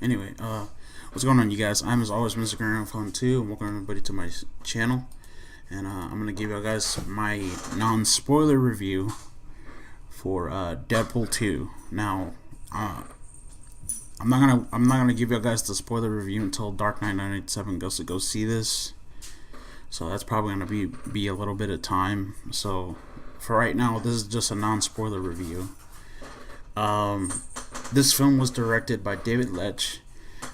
Anyway, what's going on, you guys? I'm as always Mr. Grand Phone 2, and welcome everybody to my channel. And I'm gonna give you guys my non-spoiler review for Deadpool 2. Now, I'm not gonna give you guys the spoiler review until Dark Knight 987 goes to go see this. So that's probably gonna be a little bit of time. So for right now, this is just a non-spoiler review. This film was directed by David Leitch.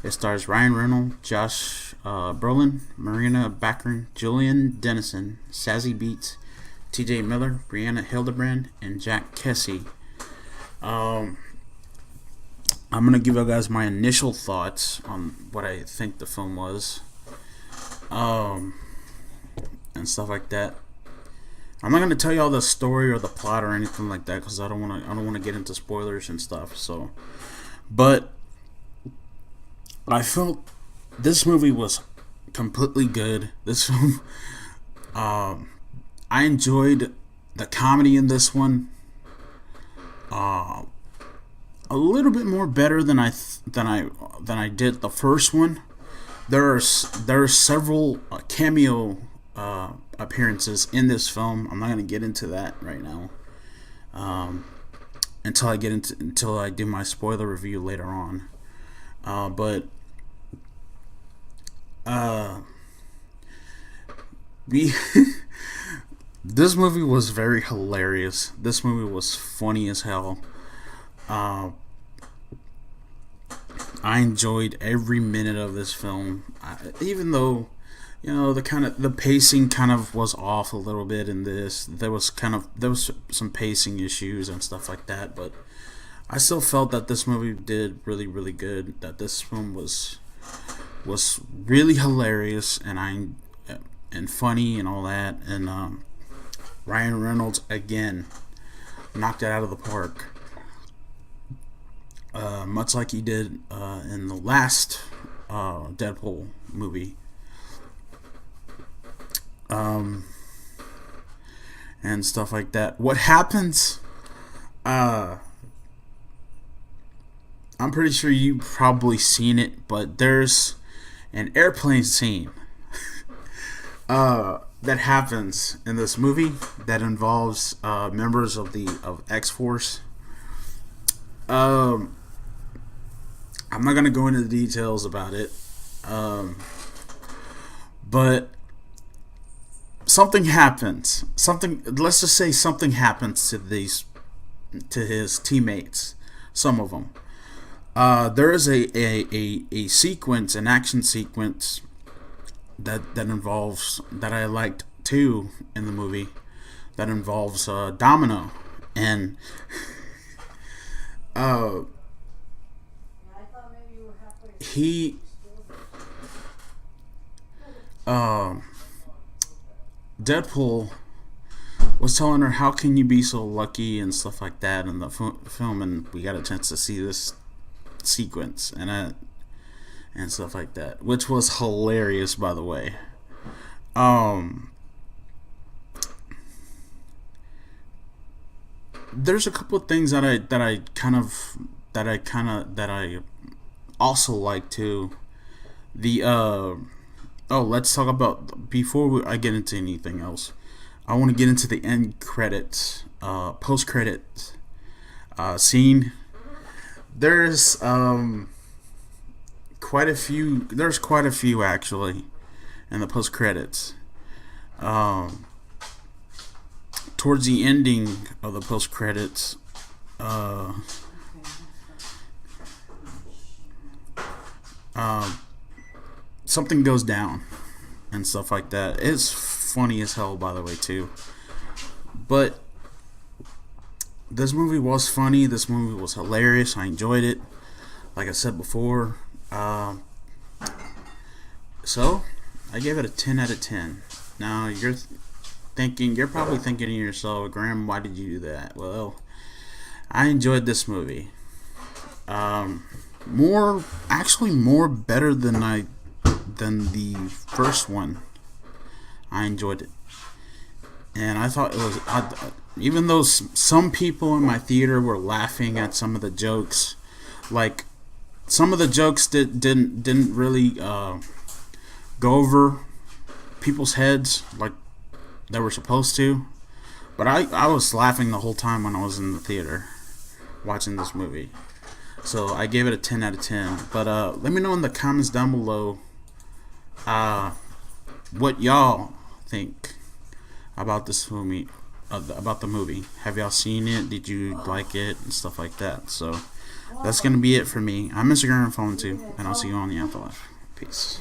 It stars Ryan Reynolds, Josh Brolin, Morena Baccarin, Julian Dennison, Zazie Beetz, T.J. Miller, Brianna Hildebrand, and Jack Kesy. I'm gonna give you guys my initial thoughts on what I think the film was, and stuff like that. I'm not gonna tell you all the story or the plot or anything like that because I don't wanna get into spoilers and stuff. So, but I felt this movie was completely good. This film, I enjoyed the comedy in this one. A little bit more better than I did the first one. There are several cameo appearances in this film. I'm not gonna get into that right now. Until I do my spoiler review later on. This movie was very hilarious. This movie was funny as hell. I enjoyed every minute of this film, even though, you know, the pacing kind of was off a little bit in this. There was some pacing issues and stuff like that, but I still felt that this movie did really, really good. That this film was really hilarious and funny and all that. And Ryan Reynolds again knocked it out of the park, much like he did in the last Deadpool movie. And stuff like that. What happens? I'm pretty sure you've probably seen it, but there's an airplane scene that happens in this movie that involves members of X-Force. I'm not gonna go into the details about it, but something happens. Let's just say something happens to his teammates. Some of them. There is a sequence, an action sequence that I liked too in the movie, that involves Domino, and Deadpool was telling her, how can you be so lucky and stuff like that in the film, and we got a chance to see this sequence and stuff like that, which was hilarious, by the way. There's a couple of things that I also like too. Let's talk about, before I get into anything else, I want to get into the end credits, post credit scene. There's quite a few actually in the post credits. Towards the ending of the post credits, something goes down and stuff like that. It's funny as hell, by the way, too. But this movie was funny. This movie was hilarious. I enjoyed it, like I said before. So I gave it a 10 out of 10. Now you're probably thinking to yourself, Graham, why did you do that? Well, I enjoyed this movie. More better than the first one. I enjoyed it. and I thought it was. Even though some people in my theater were laughing at some of the jokes, like some of the jokes didn't really go over people's heads like they were supposed to. But I was laughing the whole time when I was in the theater watching this movie. So I gave it a 10 out of 10. But let me know in the comments down below what y'all think about this movie. About the movie. Have y'all seen it? Did you like it? And stuff like that. So that's going to be it for me. I'm Mr. Phone 2, and I'll see you on the afterlife. Peace.